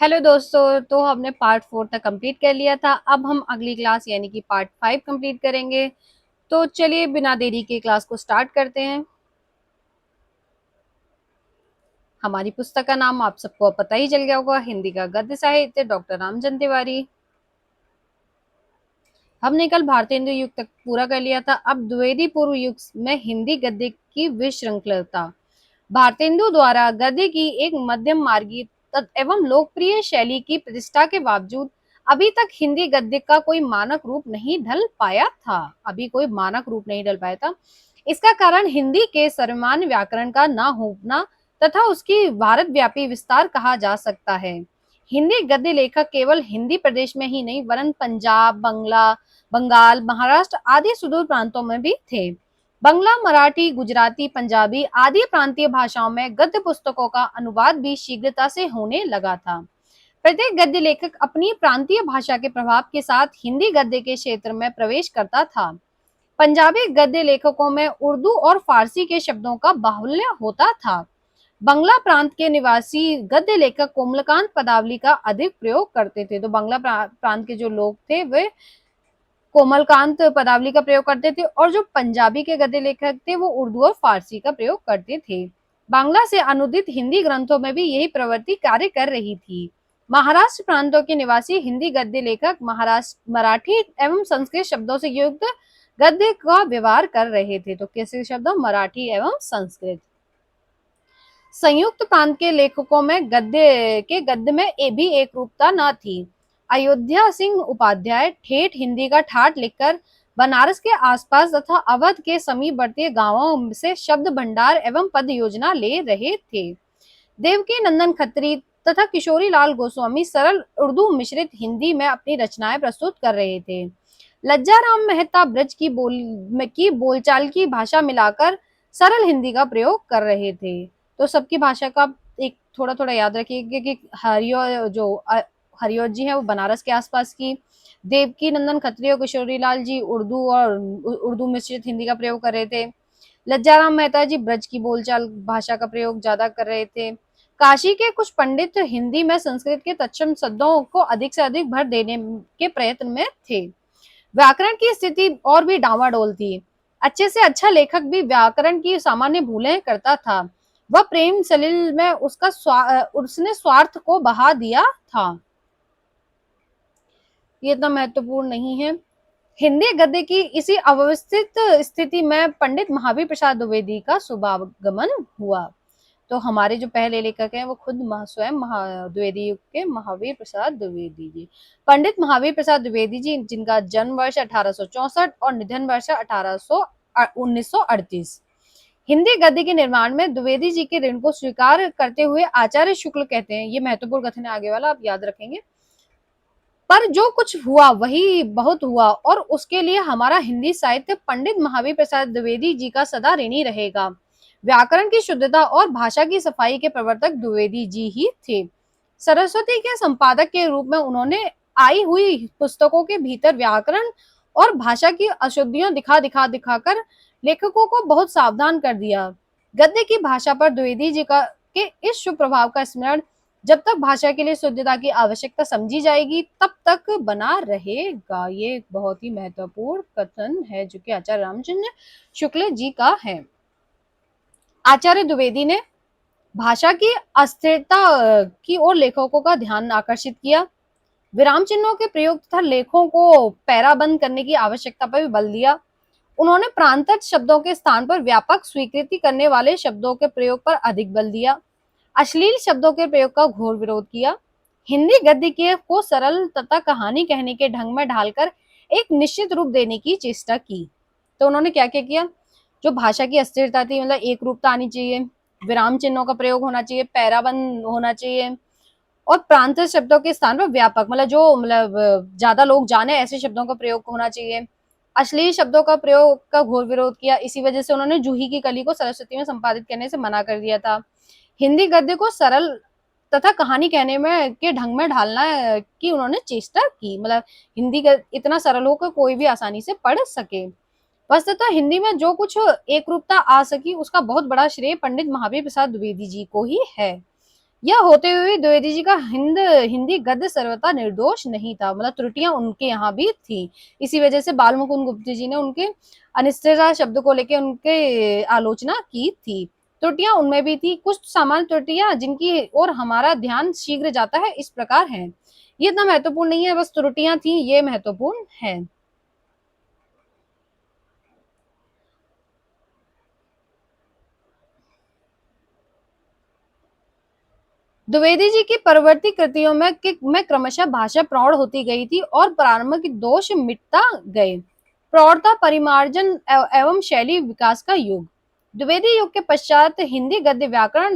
Hello दोस्तों, तो हमने पार्ट 4 तक कंप्लीट कर लिया था। अब हम अगली क्लास यानी कि पार्ट 5 कंप्लीट करेंगे। तो चलिए बिना देरी के क्लास को स्टार्ट करते हैं। हमारी पुस्तक का नाम आप सबको पता ही चल गया होगा, हिंदी का गद्य साहित्य, डॉक्टर रामचंद्र तिवारी। हमने कल भारतेंदु युग तक पूरा कर लिया था। अब द्विवेदी पूर्व युग में हिंदी गद्य की विश्रृंखलता। भारतेंदु द्वारा गद्य की एक मध्यम मार्गी एवं लोकप्रिय शैली की प्रतिष्ठा के बावजूद अभी तक हिंदी गद्य का कोई मानक रूप नहीं ढल पाया था। इसका कारण हिंदी के सर्वमान्य व्याकरण का न होना तथा उसकी भारत व्यापी विस्तार कहा जा सकता है। हिंदी गद्य लेखक केवल हिंदी प्रदेश में ही नहीं वरन पंजाब, बंगाल, महाराष्ट्र आदि सुदूर प्रांतों में भी थे। बंगला, मराठी, गुजराती, पंजाबी आदि प्रांतीय भाषाओं में गद्य पुस्तकों का अनुवाद भी शीघ्रता से होने लगा था। प्रत्येक गद्य लेखक अपनी प्रांतीय भाषा के प्रभाव के साथ हिंदी गद्य के क्षेत्र में प्रवेश करता था। पंजाबी गद्य लेखकों में उर्दू और फारसी के शब्दों का बाहुल्य होता था। बंगला प्रांत के निवासी गद्य लेखक कोमलकांत पदावली का अधिक प्रयोग करते थे। तो बंगला प्रांत के जो लोग थे वे कोमलकांत पदावली का प्रयोग करते थे और जो पंजाबी के गद्य लेखक थे वो उर्दू और फारसी का प्रयोग करते थे। बांग्ला से अनुदित हिंदी ग्रंथों में भी यही प्रवृत्ति कार्य कर रही थी। महाराष्ट्र प्रांतों के निवासी हिंदी गद्य लेखक महाराष्ट्र मराठी एवं संस्कृत शब्दों से युक्त गद्य का व्यवहार कर रहे थे। तो कैसे शब्द? मराठी एवं संस्कृत। संयुक्त प्रांत के लेखकों में गद्य में भी एक रूपता न थी। अयोध्या सिंह उपाध्याय ठेठ हिंदी का ठाठ लिखकर बनारस के आसपास तथा अवध के समीपवर्ती गांवों से शब्द भंडार एवं पद योजना ले रहे थे। देवकी नंदन खत्री तथा किशोरी लाल गोस्वामी सरल उर्दू मिश्रित हिंदी में अपनी रचनाएं प्रस्तुत कर रहे थे। लज्जा राम मेहता ब्रज की बोलचाल की भाषा मिलाकर सरल हिंदी का प्रयोग कर रहे थे। तो सबकी भाषा का एक थोड़ा थोड़ा याद रखिए कि हरिओ जी है वो बनारस के आसपास की, देवकी नंदन खत्री और किशोरी लाल जी उर्दू मिश्रित हिंदी का प्रयोग कर रहे थे। लज्जाराम मेहता जी ब्रज की बोलचाल भाषा का प्रयोग ज्यादा कर रहे थे। काशी के कुछ पंडित हिंदी में संस्कृत के तत्सम शब्दों को अधिक से अधिक भर देने के प्रयत्न में थे। व्याकरण की स्थिति और भी डावाडोल थी। अच्छे से अच्छा लेखक भी व्याकरण की सामान्य भूलें करता था। वह प्रेम सलिल में उसने स्वार्थ को बहा दिया था। ये इतना महत्वपूर्ण नहीं है। हिंदी गद्य की इसी अव्यवस्थित स्थिति में पंडित महावीर प्रसाद द्विवेदी का शुभागमन हुआ। तो हमारे जो पहले लेखक हैं वो खुद स्वयं द्विवेदी युग के महावीर प्रसाद द्विवेदी जी। पंडित महावीर प्रसाद द्विवेदी जी जिनका जन्म वर्ष 1864 और निधन वर्ष 1938। हिंदी गद्य के निर्माण में द्विवेदी जी के ऋण को स्वीकार करते हुए आचार्य शुक्ल कहते हैं, ये महत्वपूर्ण कथन है आगे वाला, आप याद रखेंगे। पर जो कुछ हुआ वही बहुत हुआ और उसके लिए हमारा हिंदी साहित्य पंडित महावीर प्रसाद द्विवेदी जी का सदा ऋणी रहेगा। व्याकरण की शुद्धता और भाषा की सफाई के प्रवर्तक द्विवेदी जी ही थे। सरस्वती के संपादक के रूप में उन्होंने आई हुई पुस्तकों के भीतर व्याकरण और भाषा की अशुद्धियां दिखाकर लेखकों को बहुत सावधान कर दिया। गद्य की भाषा पर द्विवेदी जी का के इस शुभ प्रभाव का स्मरण जब तक भाषा के लिए शुद्धता की आवश्यकता समझी जाएगी तब तक बना रहेगा। ये बहुत ही महत्वपूर्ण कथन है जो कि आचार्य रामचंद्र शुक्ल जी का है। आचार्य द्विवेदी ने भाषा की अस्थिरता की ओर लेखकों का ध्यान आकर्षित किया। विराम चिन्हों के प्रयोग तथा लेखों को पैराबंद करने की आवश्यकता पर भी बल दिया। उन्होंने प्रांतज शब्दों के स्थान पर व्यापक स्वीकृति करने वाले शब्दों के प्रयोग पर अधिक बल दिया। अश्लील शब्दों के प्रयोग का घोर विरोध किया। हिंदी गद्य के को सरल तथा कहानी कहने के ढंग में ढालकर एक निश्चित रूप देने की चेष्टा की। तो उन्होंने क्या क्या किया? जो भाषा की अस्थिरता थी, मतलब एक रूपता आनी चाहिए, विराम चिन्हों का प्रयोग होना चाहिए, पैराबंद होना चाहिए और प्रांत शब्दों के स्थान पर व्यापक मतलब ज्यादा लोग जाने ऐसे शब्दों का प्रयोग होना चाहिए। अश्लील शब्दों का प्रयोग का घोर विरोध किया। इसी वजह से उन्होंने जूही की कली को सरस्वती में संपादित करने से मना कर दिया था। हिंदी गद्य को सरल तथा कहानी कहने में के ढंग में ढालना की उन्होंने चेष्टा की, मतलब हिंदी इतना सरल हो कि कोई भी आसानी से पढ़ सके। वस्तुतः हिंदी में जो कुछ एक रूपता आ सकी उसका बहुत बड़ा श्रेय पंडित महावीर प्रसाद द्विवेदी जी को ही है। यह होते हुए भी द्विवेदी जी का हिंदी गद्य सर्वथा निर्दोष नहीं था, मतलब त्रुटियां उनके यहाँ भी थी। इसी वजह से बाल मुकुंद गुप्त जी ने उनके अनिश्चितता शब्द को लेकर उनके आलोचना की थी। त्रुटियां उनमें भी थी, कुछ सामान्य त्रुटियां जिनकी ओर हमारा ध्यान शीघ्र जाता है इस प्रकार है। ये इतना महत्वपूर्ण नहीं है, बस त्रुटियां थी, ये महत्वपूर्ण है। द्विवेदी जी की परवर्ती कृतियों में क्रमशः भाषा प्रौढ़ होती गई थी और प्रारंभ के दोष मिटता गए। प्रौढ़ता परिमार्जन एवं शैली विकास का युग। द्विवेदी युग के पश्चात हिंदी गद्य व्याकरण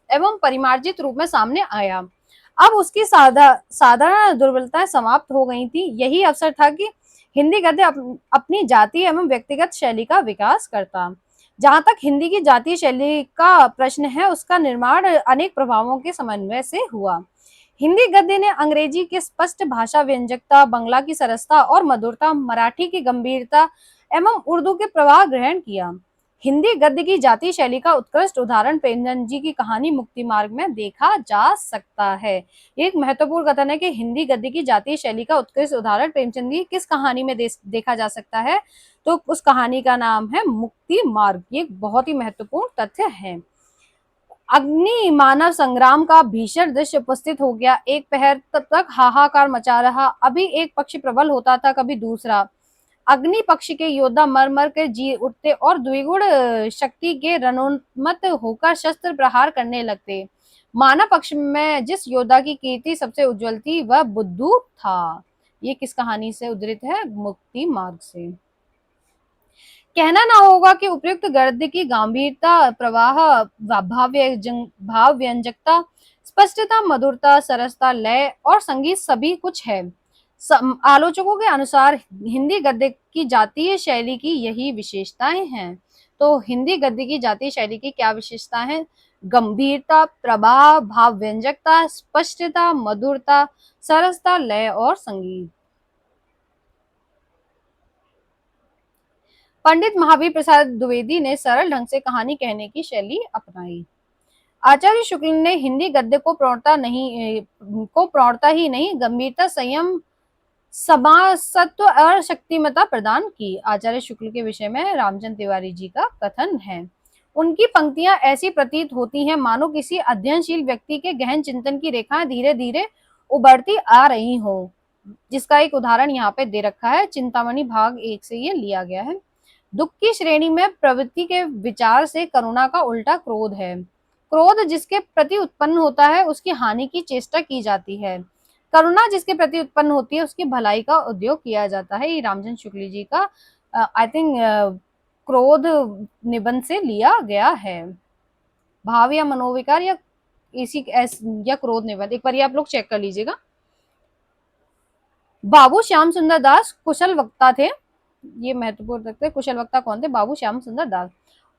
एवं परिमार्जित रूप में सामने आया। अब उसकी साधारण दुर्बलताएं समाप्त हो गई थी। यही अवसर था कि हिंदी गद्य अपनी जातीय एवं व्यक्तिगत शैली का विकास करता। जहां तक हिंदी की जातीय शैली का प्रश्न है, उसका निर्माण अनेक प्रभावों के समन्वय से हुआ। हिंदी गद्य ने अंग्रेजी की स्पष्ट भाषा व्यंजकता, बंगला की सरसता और मधुरता, मराठी की गंभीरता एवं उर्दू के प्रवाह ग्रहण किया। हिंदी गद्य की जातीय शैली का उत्कृष्ट उदाहरण प्रेमचंद जी की कहानी मुक्ति मार्ग में देखा जा सकता है। ये एक महत्वपूर्ण कथन है कि हिंदी गद्य की जातीय शैली का उत्कृष्ट उदाहरण प्रेमचंद जी किस कहानी में देखा जा सकता है, तो उस कहानी का नाम है मुक्ति मार्ग। ये बहुत ही महत्वपूर्ण तथ्य है। अग्नि मानव संग्राम का भीषण दृश्य उपस्थित हो गया। एक पहर तब तक हाहाकार मचा रहा, अभी एक पक्ष प्रबल होता था, कभी दूसरा। अग्नि पक्ष के योद्धा मर मर कर जी उठते और द्विगुण शक्ति के रणोन्मत्त होकर शस्त्र प्रहार करने लगते। मानव पक्ष में जिस योद्धा की कीर्ति सबसे उज्जवल थी, वह बुद्धू था। ये किस कहानी से उद्धृत है? मुक्ति मार्ग से। कहना ना होगा कि उपयुक्त गद्य की गंभीरता, प्रवाह, भाव व्यंजकता, स्पष्टता, मधुरता, सरसता, लय और संगीत सभी कुछ है। आलोचकों के अनुसार हिंदी गद्य की जातीय शैली की यही विशेषताएं हैं। तो हिंदी गद्य की जातीय शैली की क्या विशेषताएं हैं? गंभीरता, प्रवाह, भाव व्यंजकता, स्पष्टता, मधुरता, सरसता, लय और संगीत। पंडित महावीर प्रसाद द्विवेदी ने सरल ढंग से कहानी कहने की शैली अपनाई। आचार्य शुक्ल ने हिंदी गद्य को प्रौढ़ता ही नहीं, गंभीरता, संयम, समासत्व और शक्तिमता प्रदान की। आचार्य शुक्ल के विषय में रामचंद्र तिवारी जी का कथन है। उनकी पंक्तियां ऐसी प्रतीत होती हैं मानो किसी अध्ययनशील व्यक्ति के गहन चिंतन की रेखाएं धीरे धीरे उभरती आ रही हो, जिसका एक उदाहरण यहाँ पे दे रखा है। चिंतामणि भाग 1 से ये लिया गया है। दुख की श्रेणी में प्रवृत्ति के विचार से करुणा का उल्टा क्रोध है। क्रोध जिसके प्रति उत्पन्न होता है, उसकी हानि की चेष्टा की जाती है। करुणा जिसके प्रति उत्पन्न होती है, उसकी भलाई का उद्योग किया जाता है। ये रामचंद्र शुक्ल जी का आई थिंक क्रोध निबंध से लिया गया है। भाव या मनोविकार या या क्रोध निबंध, एक बार आप लोग चेक कर लीजिएगा। बाबू श्याम सुंदर दास कुशल वक्ता थे। ये महत्वपूर्ण तथ्य। कुशल वक्ता कौन थे? बाबू श्याम सुंदर दास।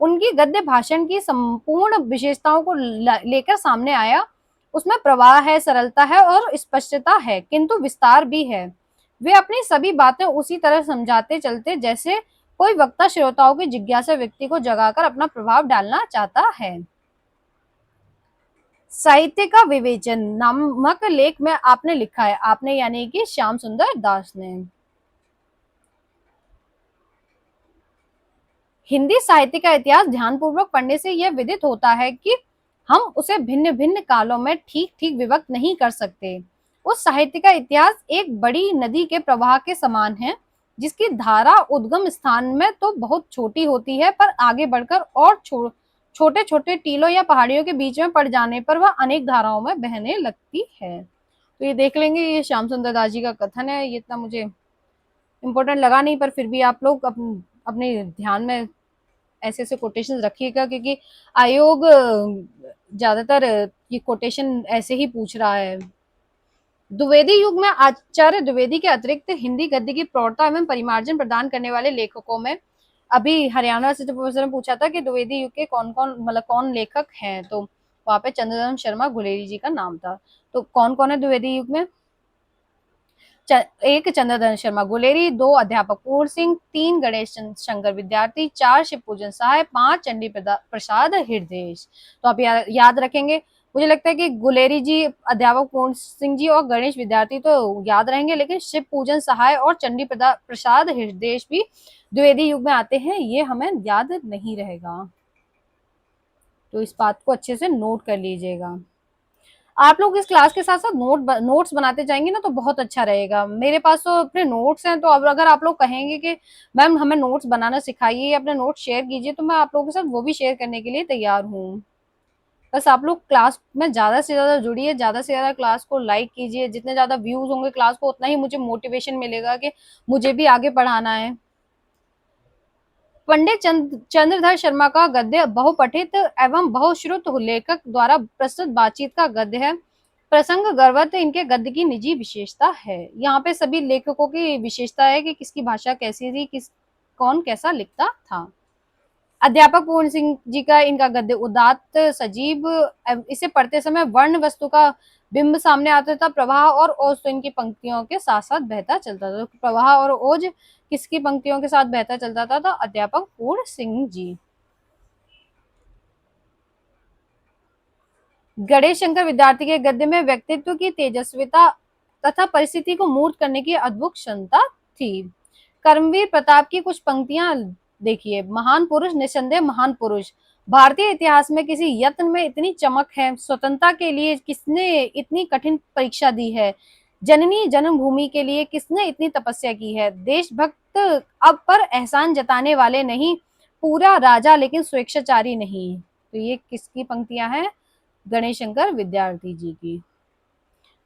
उनकी गद्य भाषण की संपूर्ण विशेषताओं को लेकर सामने आया। उसमें प्रवाह है, सरलता है और स्पष्टता है, किंतु विस्तार भी है। वे अपनी सभी बातें उसी तरह समझाते चलते जैसे कोई वक्ता श्रोताओं की जिज्ञासा व्यक्ति को जगाकर अपना प्रभाव डालना चाहता है। साहित्य का विवेचन नामक लेख में आपने लिखा है। आपने यानी कि श्याम सुंदर दास ने। हिंदी साहित्य का इतिहास ध्यानपूर्वक पढ़ने से यह विदित होता है कि हम उसे भिन्न भिन्न कालों में ठीक ठीक विभक्त नहीं कर सकते। उस साहित्य का इतिहास एक बड़ी नदी के प्रवाह के समान है, जिसकी धारा उद्गम स्थान में तो बहुत छोटी होती है, पर आगे बढ़कर और छोटे छोटे टीलों या पहाड़ियों के बीच में पड़ जाने पर वह अनेक धाराओं में बहने लगती है। तो ये देख लेंगे, ये श्याम सुंदर दास जी का कथन है। ये इतना मुझे इम्पोर्टेंट लगा नहीं, पर फिर भी आप लोग अपने ध्यान में ऐसे ऐसे कोटेशन रखिएगा, क्योंकि आयोग ज्यादातर ये कोटेशन ऐसे ही पूछ रहा है। द्विवेदी युग में आचार्य द्विवेदी के अतिरिक्त हिंदी गद्य की प्रौढ़ता एवं परिमार्जन प्रदान करने वाले लेखकों में, अभी हरियाणा से जो प्रोफेसर ने पूछा था कि द्विवेदी युग के कौन कौन, मतलब कौन लेखक हैं, तो वहां पे चंद्रधन शर्मा गुलेरी जी का नाम था। तो कौन कौन है द्विवेदी युग में? एक चंद्रधन शर्मा गुलेरी, 2 अध्यापक पूर्ण सिंह, 3 गणेश शंकर विद्यार्थी, 4 शिव पूजन सहाय, 5 चंडी प्रसाद हृदय। तो आप याद रखेंगे मुझे लगता है कि गुलेरी जी, अध्यापक पूर्ण सिंह जी और गणेश विद्यार्थी तो याद रहेंगे, लेकिन शिव पूजन सहाय और चंडी प्रसाद हृदय भी द्विवेदी युग में आते हैं, ये हमें याद नहीं रहेगा। तो इस बात को अच्छे से नोट कर लीजिएगा। आप लोग इस क्लास के साथ साथ नोट्स बनाते जाएंगे ना तो बहुत अच्छा रहेगा। मेरे पास तो अपने नोट्स हैं, तो अब अगर आप लोग कहेंगे कि मैम हमें नोट्स बनाना सिखाइए या अपने नोट्स शेयर कीजिए, तो मैं आप लोगों के साथ वो भी शेयर करने के लिए तैयार हूँ। बस आप लोग क्लास में ज्यादा से ज्यादा जुड़िए, ज्यादा से ज्यादा क्लास को लाइक कीजिए। जितने ज्यादा व्यूज होंगे क्लास को, उतना ही मुझे मोटिवेशन मिलेगा कि मुझे भी आगे पढ़ाना है। पंडित चंद्रधर शर्मा का गद्य बहुपठित एवं बहुश्रुत लेखक द्वारा प्रस्तुत बातचीत का गद्य है। प्रसंग गर्वत इनके गद्य की निजी विशेषता है। यहाँ पे सभी लेखकों की विशेषता है कि किसकी भाषा कैसी थी, कौन कैसा लिखता था। अध्यापक पूर्ण सिंह जी का इनका गद्य उदात्त सजीव, इसे पढ़ते समय वर्ण वस्तु का बिंब सामने आता था। प्रवाह और ओज तो इनकी पंक्तियों के साथ साथ बहता चलता था। तो प्रवाह और ओज किसकी पंक्तियों के साथ बहता चलता था? तो अध्यापक पूर्ण सिंह जी। गणेश शंकर विद्यार्थी के गद्य में व्यक्तित्व की तेजस्विता तथा परिस्थिति को मूर्त करने की अद्भुत क्षमता थी। कर्मवीर प्रताप की कुछ पंक्तियां देखिए। महान पुरुष, निसंदेह महान पुरुष, भारतीय इतिहास में किसी यत्न में इतनी चमक है। स्वतंत्रता के लिए किसने इतनी कठिन परीक्षा दी है। जननी जन्मभूमि के लिए किसने इतनी तपस्या की है। देशभक्त अब पर एहसान जताने वाले नहीं, पूरा राजा लेकिन स्वेच्छाचारी नहीं। तो ये किसकी पंक्तियां हैं? गणेश शंकर विद्यार्थी जी की।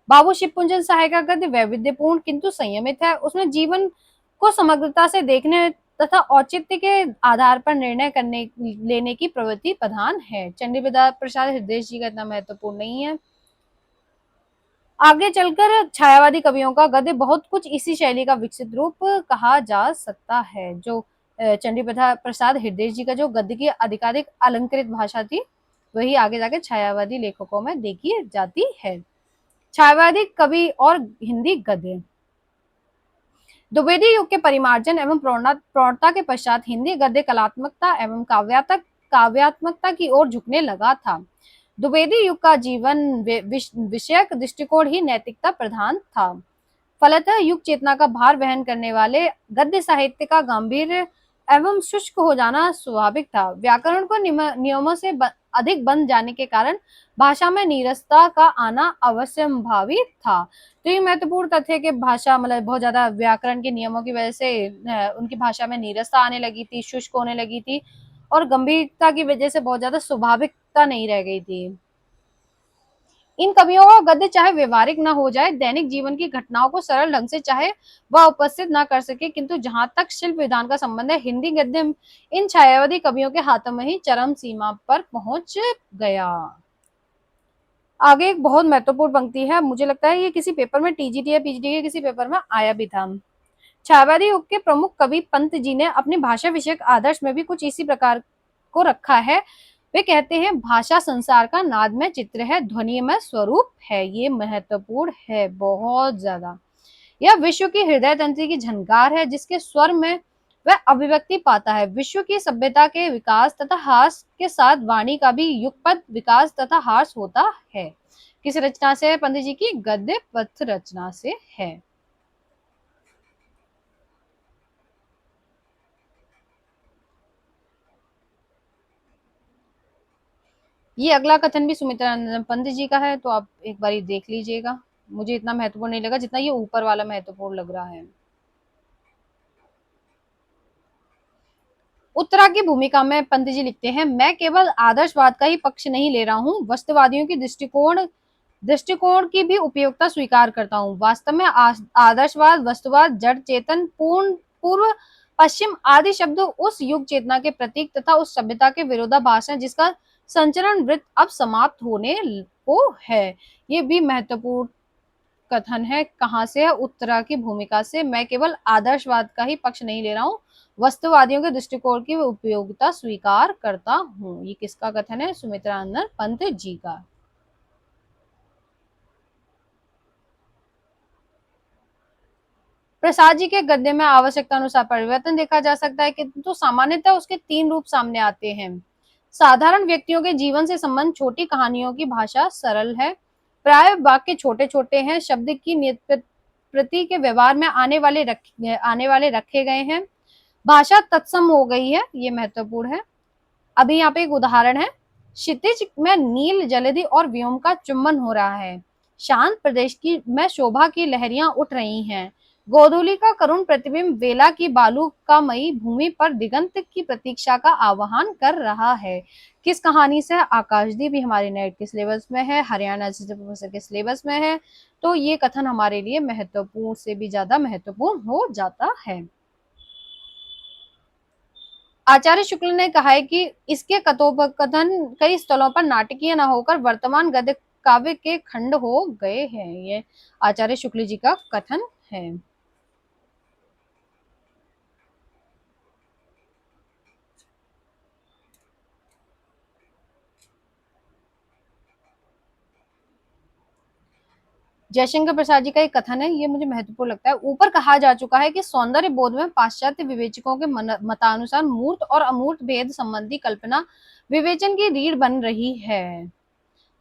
बाबू शिवपुंजन सहाय का गद्य वैविध्यपूर्ण किंतु संयमित है। उसमें जीवन को समग्रता से देखने तथा औचित्य के आधार पर निर्णय करने लेने की प्रवृत्ति प्रधान है। चंडी प्रसाद हृदय जी का इतना महत्वपूर्ण नहीं है। आगे चलकर छायावादी कवियों का गद्य बहुत कुछ इसी शैली का विकसित रूप कहा जा सकता है। जो चंडी प्रसाद हृदय जी का जो गद्य की आधिकारिक अलंकृत भाषा थी, वही आगे जाके छायावादी लेखकों में देखी जाती है। छायावादी कवि और हिंदी गद्य। द्विवेदी युग के परिमार्जन एवं प्रौढ़ता के पश्चात हिंदी गद्य कलात्मकता एवं काव्यात्मकता की ओर झुकने लगा था। द्विवेदी युग का जीवन विषयक दृष्टिकोण ही नैतिकता प्रधान था। फलतः युग चेतना का भार वहन करने वाले गद्य साहित्य का गंभीर एवं शुष्क हो जाना स्वाभाविक था। व्याकरण को नियमों से अधिक बंध जाने के कारण भाषा में नीरसता का आना अवश्यंभावी था। तो ये महत्वपूर्ण तथ्य है कि भाषा मतलब बहुत ज्यादा व्याकरण के नियमों की वजह से उनकी भाषा में नीरसता आने लगी थी, शुष्क होने लगी थी, और गंभीरता की वजह से बहुत ज्यादा स्वाभाविकता नहीं रह गई थी। इन कवियों का गद्य चाहे व्यवहारिक न हो जाए, दैनिक जीवन की घटनाओं को सरल ढंग से चाहे वह उपस्थित न कर सके, किंतु जहां तक शिल्प विधान का संबंध है, हिंदी गद्य इन छायावादी कवियों के हाथों में ही चरम सीमा पर पहुंच गया। आगे एक बहुत महत्वपूर्ण पंक्ति है, मुझे लगता है ये किसी पेपर में टीजीटी या पीजीटी के किसी पेपर में आया भी था। छायावादी युग के प्रमुख कवि पंत जी ने अपनी भाषा विषयक आदर्श में भी कुछ इसी प्रकार को रखा है। वे कहते हैं, भाषा संसार का नादमय चित्र है, ध्वनिमय स्वरूप है। ये महत्वपूर्ण है बहुत ज्यादा। यह विश्व की हृदय तंत्र की झनकार है, जिसके स्वर में वह अभिव्यक्ति पाता है। विश्व की सभ्यता के विकास तथा हास के साथ वाणी का भी युगपद विकास तथा हास होता है। किस रचना से है? पंडित जी की गद्य पथ रचना से है। ये अगला कथन भी सुमित्रा नंदन पंत जी का है, तो आप एक बार देख लीजिएगा। मुझे इतना महत्वपूर्ण नहीं लगा जितना ये ऊपर वाला महत्वपूर्ण लग रहा है। उत्तरा की भूमिका में पंत जी लिखते हैं, मैं केवल आदर्शवाद का ही पक्ष नहीं ले रहा हूँ, वस्तुवादियों की दृष्टिकोण की भी उपयोगिता स्वीकार करता हूँ। वास्तव में आदर्शवाद, वस्तुवाद, जड़ चेतन, पूर्व पश्चिम आदि शब्द उस युग चेतना के प्रतीक तथा उस सभ्यता के विरोधाभास है जिसका संचरण वृत्त अब समाप्त होने को है। ये भी महत्वपूर्ण कथन है। कहाँ से है? उत्तरा की भूमिका से। मैं केवल आदर्शवाद का ही पक्ष नहीं ले रहा हूँ, वस्तुवादियों के दृष्टिकोण की उपयोगिता स्वीकार करता हूँ। ये किसका कथन है? सुमित्रा नंदन पंत जी का। प्रसाद जी के गद्य में आवश्यकता अनुसार परिवर्तन देखा जा सकता है, किंतु सामान्यतः उसके तीन रूप सामने आते हैं। साधारण व्यक्तियों के जीवन से संबंध छोटी कहानियों की भाषा सरल है। प्राय वाक्य छोटे छोटे हैं। शब्द की प्रति के व्यवहार में आने वाले रखे गए हैं। भाषा तत्सम हो गई है, ये महत्वपूर्ण है। अभी यहाँ पे एक उदाहरण है। क्षितिज में नील जलधि और व्योम का चुंबन हो रहा है। शांत प्रदेश की में शोभा की लहरियां उठ रही हैं। गोधूली का करुण प्रतिबिंब वेला की बालू का मई भूमि पर दिगंत की प्रतीक्षा का आह्वान कर रहा है। किस कहानी से? आकाशदीप भी हमारे नेट के सिलेबस में है, हरियाणा प्रोफेसर के सिलेबस में है। तो ये कथन हमारे लिए महत्वपूर्ण से भी ज्यादा महत्वपूर्ण हो जाता है। आचार्य शुक्ल ने कहा है कि इसके कथोपकथन कई स्थलों पर नाटकीय न होकर वर्तमान गद्य काव्य के खंड हो गए हैं। ये आचार्य शुक्ल जी का कथन है। जयशंकर प्रसाद जी का एक कथन है, ये मुझे महत्वपूर्ण लगता है। ऊपर कहा जा चुका है कि सौंदर्य बोध में पाश्चात्य विवेचकों के मतानुसार मूर्त और अमूर्त भेद संबंधी कल्पना विवेचन की रीढ़ बन रही है।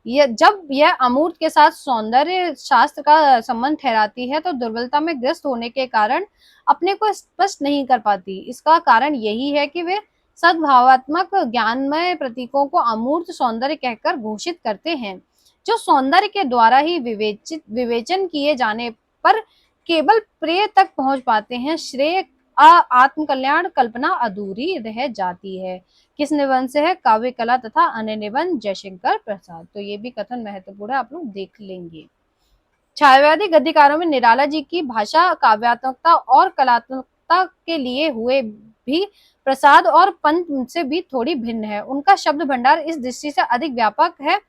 जब यह अमूर्त के साथ सौंदर्य शास्त्र का संबंध ठहराती है तो दुर्बलता में ग्रस्त होने के कारण अपने को स्पष्ट नहीं कर पाती। इसका कारण यही है कि वे सद्भावात्मक ज्ञानमय प्रतीकों को अमूर्त सौंदर्य कहकर घोषित करते हैं, जो सौंदर्य के द्वारा ही विवेचन किए जाने पर केवल प्रेय तक पहुंच पाते हैं। श्रेय आत्मकल्याण कल्पना अधूरी रह जाती है। किस निबंध से है? काव्य कला तथा अन्य निबंध, जयशंकर प्रसाद। तो ये भी कथन महत्वपूर्ण है, आप लोग देख लेंगे। छायावादी गद्यकारों में निराला जी की भाषा काव्यात्मकता और कलात्मकता के लिए हुए भी प्रसाद और पंत से भी थोड़ी भिन्न है। उनका शब्द भंडार इस दृष्टि से अधिक व्यापक है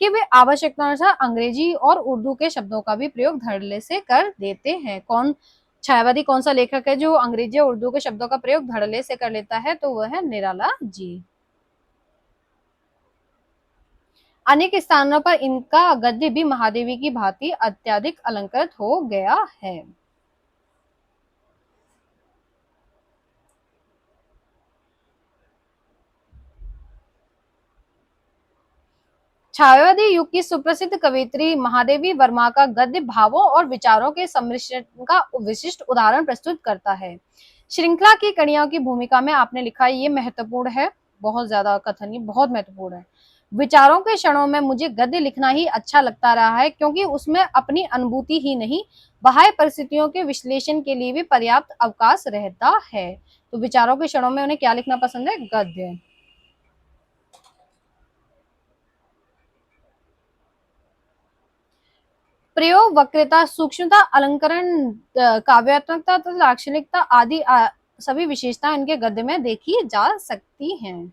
कि वे आवश्यकतानुसार अंग्रेजी और उर्दू के शब्दों का भी प्रयोग धड़ल्ले से कर देते हैं। कौन छायावादी कौन सा लेखक है जो अंग्रेजी और उर्दू के शब्दों का प्रयोग धड़ल्ले से कर लेता है? तो वह है निराला जी। अनेक स्थानों पर इनका गद्य भी महादेवी की भांति अत्यधिक अलंकृत हो गया है। छायावादी युग की सुप्रसिद्ध कवयित्री महादेवी वर्मा का गद्य भावों और विचारों के सम्मिश्रण का विशिष्ट उदाहरण प्रस्तुत करता है। श्रृंखला की कड़ियों की भूमिका में आपने लिखा है, ये महत्वपूर्ण है, बहुत ज्यादा कथन, ये बहुत महत्वपूर्ण है। विचारों के क्षणों में मुझे गद्य लिखना ही अच्छा लगता रहा है, क्योंकि उसमें अपनी अनुभूति ही नहीं, बाह्य परिस्थितियों के विश्लेषण के लिए भी पर्याप्त अवकाश रहता है। तो विचारों के क्षणों में उन्हें क्या लिखना पसंद है? गद्य। प्रयोग, वक्रता, सूक्ष्मता, अलंकरण, काव्यात्मकता तथा लाक्षणिकता आदि सभी विशेषताएं इनके गद्य में देखी जा सकती हैं।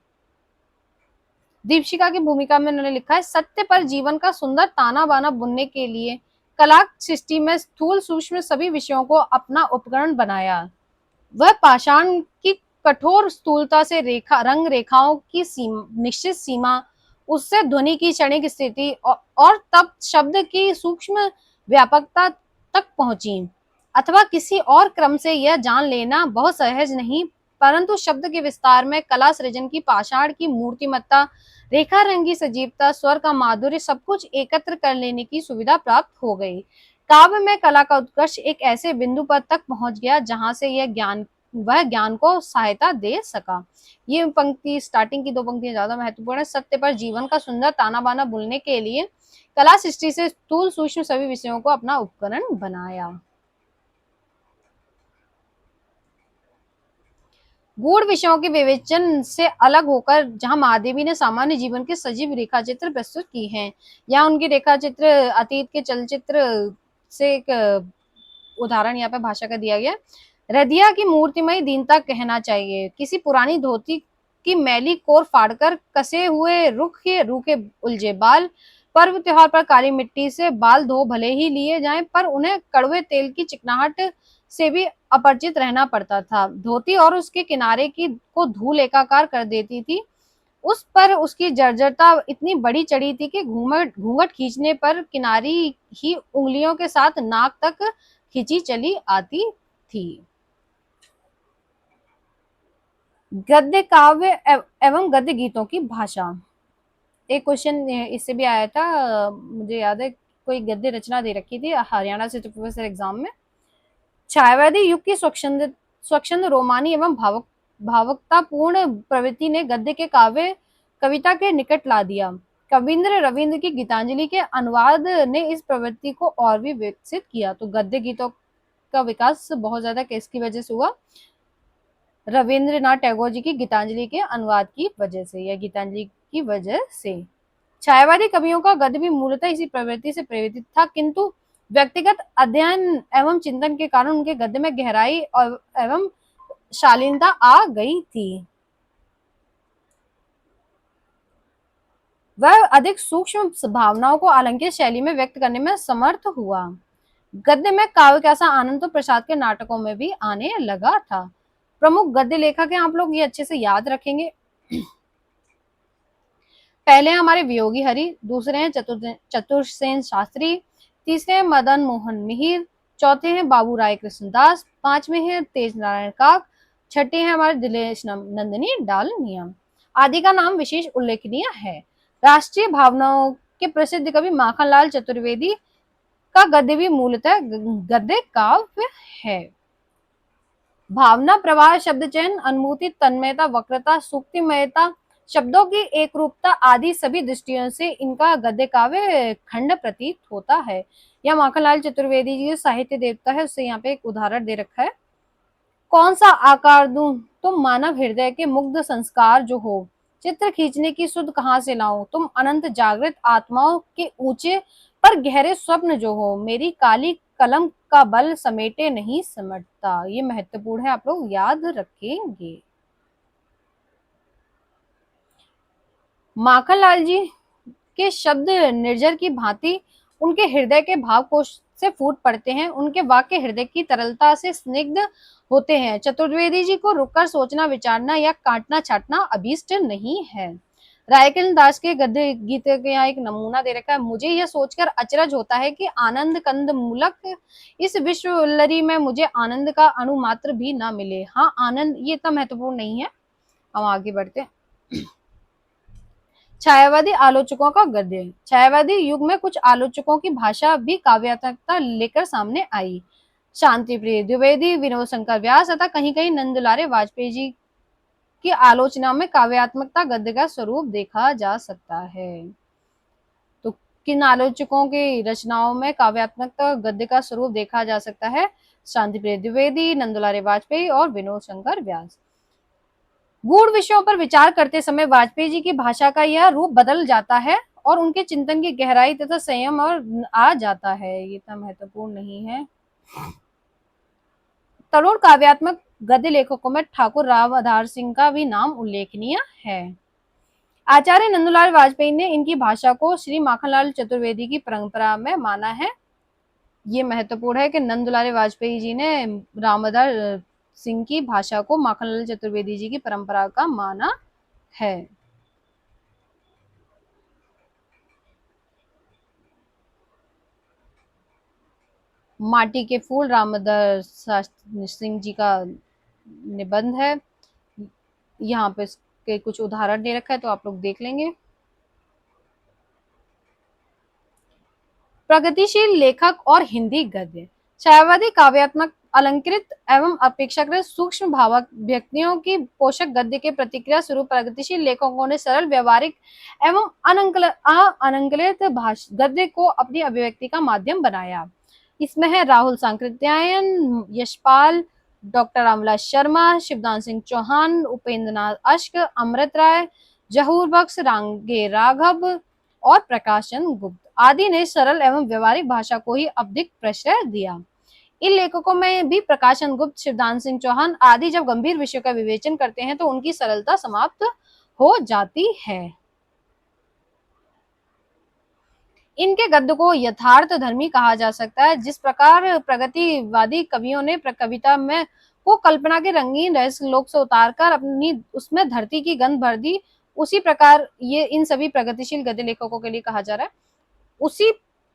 दीपशिखा की भूमिका में उन्होंने लिखा है, सत्य पर जीवन का सुंदर ताना बाना बुनने के लिए कला सृष्टि में स्थूल सूक्ष्म सभी विषयों को अपना उपकरण बनाया। वह पाषाण की कठोर स्थूलता से रंग रेखाओं की निश्चित सीमा, उससे ध्वनि की क्षणिक स्थिति और तब शब्द की सूक्ष्म व्यापकता तक पहुंची। अथवा किसी और क्रम से यह जान लेना बहुत सहज नहीं, परंतु शब्द के विस्तार में कला सृजन की पाषाण की मूर्तिमत्ता, रेखा रंगी सजीवता, स्वर का माधुर्य सब कुछ एकत्र कर लेने की सुविधा प्राप्त हो गई। काव्य में कला का उत्कर्ष एक ऐसे बिंदु पर तक पहुंच गया जहां से वह ज्ञान को सहायता दे सका। ये पंक्ति, स्टार्टिंग की दो पंक्तियां ज्यादा महत्वपूर्ण है। सत्य पर जीवन का सुंदर ताना बाना बुनने के लिए कला सृष्टि से स्थूल सूक्ष्म सभी विषयों को अपना उपकरण बनाया। गूढ़ विषयों के विवेचन से अलग होकर जहां महादेवी ने सामान्य जीवन के सजीव रेखा चित्र प्रस्तुत की हैं, या उनकी रेखा चित्र अतीत के चलचित्र से एक उदाहरण यहाँ पे भाषा का दिया गया। रदिया की मूर्तिमय दीनता कहना चाहिए। किसी पुरानी धोती की मैली कोर फाड़कर कसे हुए रुख के रूखे उलझे बाल, पर्व त्योहार पर काली मिट्टी से बाल धो भले ही लिए जाएं, पर उन्हें कड़वे तेल की चिकनाहट से भी अपरिचित रहना पड़ता था। धोती और उसके किनारे की को धूल एकाकार कर देती थी। उस पर उसकी जर्जरता इतनी बड़ी चढ़ी थी कि घूंघट खींचने पर किनारी ही उंगलियों के साथ नाक तक खींची चली आती थी। गद्य काव्य एवं गद्य गीतों की भाषा। एक क्वेश्चन इससे भी आया था, मुझे याद है, कोई गद्य रचना दे रखी थी हरियाणा से प्रोफेसर एग्जाम में। छायावादी युग की स्वच्छंद स्वच्छंद रोमानी एवं भावुकतापूर्ण प्रवृत्ति ने गद्य के काव्य कविता के निकट ला दिया। कविंद्र रविंद्र की गीतांजलि के अनुवाद ने इस प्रवृत्ति को और भी विकसित किया। तो गद्य गीतों का विकास बहुत ज्यादा किसकी वजह से हुआ? रविंद्रनाथ टैगोर जी की गीतांजलि के अनुवाद की वजह से, या गीतांजलि की वजह से। छायावादी कवियों का गद्य भी मूलतः इसी प्रवृत्ति से प्रेरित था, किंतु व्यक्तिगत अध्ययन एवं चिंतन के कारण उनके गद्य में गहराई और एवं शालीनता आ गई थी। वह अधिक सूक्ष्म भावनाओं को अलंकृत शैली में व्यक्त करने में समर्थ हुआ। गद्य में काव्य का सा आनंद तो प्रसाद के नाटकों में भी आने लगा था। प्रमुख गद्य लेखक हैं, आप लोग ये अच्छे से याद रखेंगे। पहले हैं हमारे वियोगी हरि, दूसरे हैं चतुर्सेन शास्त्री, तीसरे हैं मदन मोहन मिहिर, चौथे हैं बाबू राय कृष्णदास, पांचवें हैं तेज नारायण काक, छठे हैं हमारे दिनेश नंदिनी डालमिया। आदि का नाम विशेष उल्लेखनीय है। राष्ट्रीय भावनाओं के प्रसिद्ध कवि माखनलाल चतुर्वेदी का गद्य भी मूलतः गद्य काव्य है। भावना प्रवाह, शब्द चयन, अनुभूति, तन्मयता, वक्रता, सूक्तिमयता, शब्दों की एक रूपता आदि सभी दृष्टियों से इनका गद्य काव्य खंड प्रतीत होता है। यह माखनलाल चतुर्वेदी जी साहित्य देवता है, उससे यहाँ पे एक उदाहरण दे रखा है। कौन सा आकार दूं तुम मानव हृदय के मुग्ध संस्कार जो हो, चित्र खींचने की सुध कहाँ से लाऊं तुम अनंत जागृत आत्माओं के ऊंचे पर गहरे स्वप्न जो हो, मेरी काली कलम का बल समेटे नहीं समटता। ये महत्वपूर्ण है, आप लोग याद रखेंगे। माखनलाल जी के शब्द निर्जर की भांति उनके हृदय के भाव कोश से फूट पड़ते हैं। उनके वाक्य हृदय की तरलता से स्निग्ध होते हैं। चतुर्वेदी जी को रुककर सोचना, विचारना या काटना छाटना अभीष्ट नहीं है। रायकिरण दास के गद्य गीत के यहाँ एक नमूना दे रखा है। मुझे यह सोचकर अचरज होता है कि आनंद कंद मूलक इस विश्व लरी में मुझे आनंद का अणु मात्र भी ना मिले। हाँ, आनंद ये इतना महत्वपूर्ण नहीं है। हम आगे बढ़ते हैं। छायावादी आलोचकों का गद्य। छायावादी युग में कुछ आलोचकों की भाषा भी काव्यात्मकता लेकर सामने आई। शांति प्रिय द्विवेदी, विनोद शंकर व्यास तथा कहीं कहीं नंदलारे वाजपेयी जी की आलोचना में काव्यात्मकता गद्य का स्वरूप देखा जा सकता है। तो किन आलोचकों की रचनाओं में काव्यात्मकता गद्य का स्वरूप देखा जा सकता है? शांति प्रिय द्विवेदी, नंदलारे वाजपेयी और विनोद शंकर व्यास। गूढ़ विषयों पर विचार करते समय वाजपेयी जी की भाषा का यह रूप बदल जाता है और उनके चिंतन की गहराई तथा संयम और आ जाता है। ये इतना महत्वपूर्ण नहीं है। तरुण काव्यात्मक गद्य लेखकों में ठाकुर राव आधार सिंह का भी नाम उल्लेखनीय है। आचार्य नंदलाल वाजपेयी ने इनकी भाषा को श्री माखनलाल चतुर्वेदी की परंपरा में माना है। ये महत्वपूर्ण है कि नंदलाल वाजपेयी जी ने रामदास सिंह की भाषा को माखनलाल चतुर्वेदी जी की परंपरा का माना है। माटी के फूल रामदास सिंह जी का निबंध है। यहाँ पे इसके कुछ उदाहरण दे रखा है, तो आप लोग देख लेंगे। प्रगतिशील लेखक और हिंदी गद्य। छायावादी काव्यात्मक अलंकृत एवं अपेक्षाकृत सूक्ष्म भावक व्यक्तियों की पोषक गद्य के प्रतिक्रिया स्वरूप प्रगतिशील लेखकों ने सरल व्यवहारिक एवं अनंकलित गद्य को अपनी अभिव्यक्ति का माध्यम बनाया। इसमें है राहुल सांकृत्यायन, यशपाल, डॉक्टर रामविलास शर्मा, शिवदान सिंह चौहान, उपेंद्र नाथ अश्क, अमृत राय, जहूर बख्श, रांगे राघव और प्रकाश चंद्र गुप्त आदि ने सरल एवं व्यवहारिक भाषा को ही अधिक प्रश्रय दिया। इन लेखकों में भी प्रकाश चंद्र गुप्त, शिवदान सिंह चौहान आदि जब गंभीर विषयों का विवेचन करते हैं तो उनकी सरलता समाप्त हो जाती है। इनके गद्य को यथार्थ धर्मी कहा जा सकता है। जिस प्रकार प्रगतिवादी कवियों ने कविता में को कल्पना के रंगीन रहस्य लोक से उतारकर अपनी उसमें धरती की गंध भर दी, उसी प्रकार ये इन सभी प्रगतिशील गद्य लेखकों के लिए कहा जा रहा है। उसी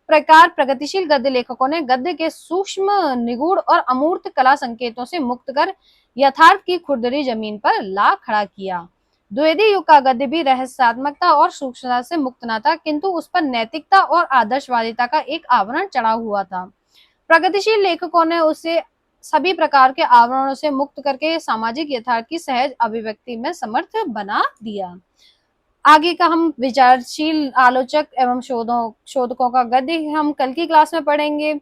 प्रकार प्रगतिशील गद्य लेखकों ने गद्य के सूक्ष्म, निगूढ़ और अमूर्त कला संकेतों से मुक्त कर यथार्थ की खुरदरी जमीन पर ला खड़ा किया। द्विवेदी युग का गद्य भी रहस्यात्मकता और सूक्ष्मता से मुक्त न था, किंतु उस पर नैतिकता और आदर्शवादिता का एक आवरण चढ़ा हुआ था। प्रगतिशील लेखकों ने उसे सभी प्रकार के आवरणों से मुक्त करके सामाजिक यथार्थ की सहज अभिव्यक्ति में समर्थ बना दिया। आगे का हम विचारशील आलोचक एवं शोधकों का गद्य हम कल की क्लास में पढ़ेंगे।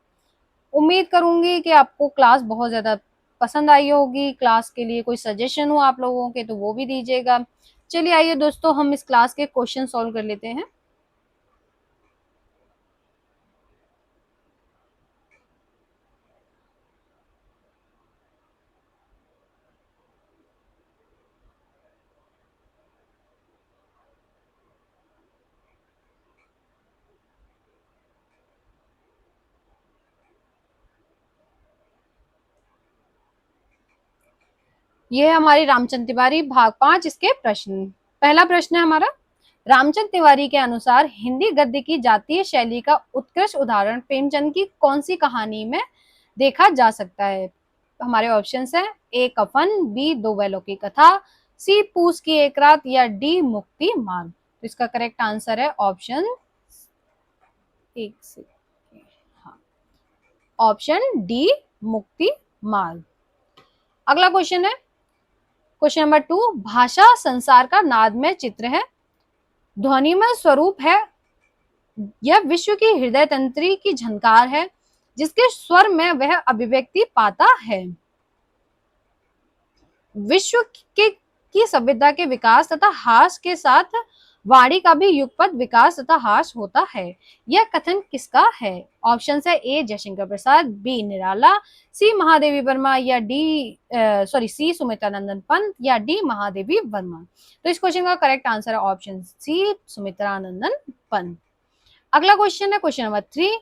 उम्मीद करूंगी कि आपको क्लास बहुत ज्यादा पसंद आई होगी। क्लास के लिए कोई सजेशन हो आप लोगों के तो वो भी दीजिएगा। चलिए आइए दोस्तों, हम इस क्लास के क्वेश्चन सॉल्व कर लेते हैं। ये है हमारी रामचंद्र तिवारी भाग 5 इसके प्रश्न। पहला प्रश्न है हमारा, रामचंद्र तिवारी के अनुसार हिंदी गद्य की जातीय शैली का उत्कृष्ट उदाहरण प्रेमचंद की कौन सी कहानी में देखा जा सकता है। हमारे ऑप्शंस हैं, ए कफन, बी दो बैलों की कथा, सी पूस की एक रात या डी मुक्ति मार्ग। तो इसका करेक्ट आंसर है ऑप्शन एक से हाँ, ऑप्शन डी मुक्ति मार्ग। अगला क्वेश्चन है क्वेश्चन नंबर 2, भाषा संसार का नादमय चित्र है, ध्वनिमय स्वरूप है, यह विश्व की हृदय तंत्री की झनकार है, जिसके स्वर में वह अभिव्यक्ति पाता है। विश्व के की सभ्यता के विकास तथा हास के साथ वाणी का भी युगपत विकास तथा हास होता है। यह कथन किसका है। ऑप्शन है, ए जयशंकर प्रसाद, बी निराला, सी महादेवी वर्मा या सी सुमित्रा नंदन पंत या डी महादेवी वर्मा। तो इस क्वेश्चन का करेक्ट आंसर है ऑप्शन सी सुमित्रा नंदन पंत। अगला क्वेश्चन है क्वेश्चन नंबर 3,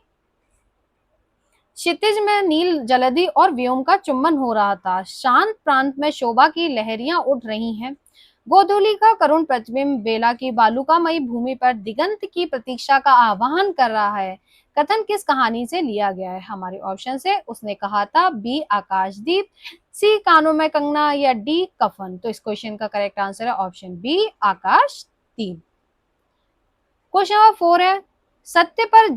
क्षितिज में नील जलधि और व्योम का चुम्बन हो रहा था, शांत प्रांत में शोभा की लहरियां उठ रही हैं, गोधूली का करुण प्रतिबिंब बेला की बालुकामयी भूमि पर दिगंत की प्रतीक्षा का आह्वान कर रहा है। कथन किस कहानी से लिया गया है। हमारे ऑप्शन है, उसने कहा था, बी आकाशदीप, सी कानों में कंगना या डी कफन। तो इस क्वेश्चन का करेक्ट आंसर है ऑप्शन बी आकाशदीप। क्वेश्चन नंबर 4 है, सत्य पर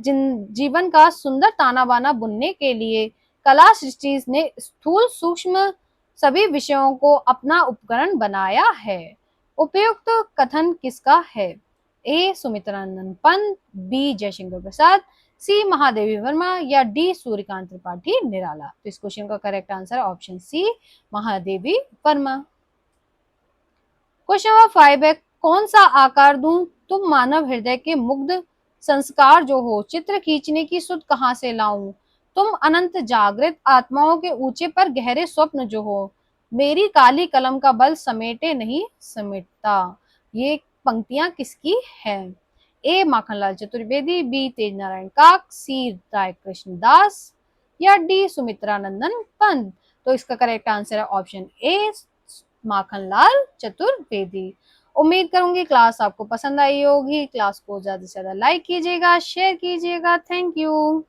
जीवन का सुंदर ताना बाना बुनने के लिए कला सृष्टि ने स्थूल सूक्ष्म सभी विषयों को अपना उपकरण बनाया है। उपयुक्त कथन किसका है। A Sumitranand Pant, B Jaishankar Prasad, C Mahadevi Verma या डी सूर्यकांत त्रिपाठी निराला। तो इस क्वेश्चन का करेक्ट आंसर है option C Mahadevi Verma. Question number 5 है, कौन सा आकार दूं तुम मानव हृदय के मुग्ध संस्कार जो हो, चित्र खींचने की सुध कहां से लाऊं, तुम अनंत जागृत आत्माओं के ऊंचे पर गहरे स्वप्न जो हो, मेरी काली कलम का बल समेटे नहीं समेटता। ये पंक्तियां किसकी है। ए माखनलाल चतुर्वेदी, बी तेज नारायण काक, सी राय कृष्ण दास या डी सुमित्रानंदन पंत। तो इसका करेक्ट आंसर है ऑप्शन ए माखनलाल चतुर्वेदी। उम्मीद करूंगी क्लास आपको पसंद आई होगी। क्लास को ज्यादा से ज्यादा लाइक कीजिएगा, शेयर कीजिएगा। Thank you.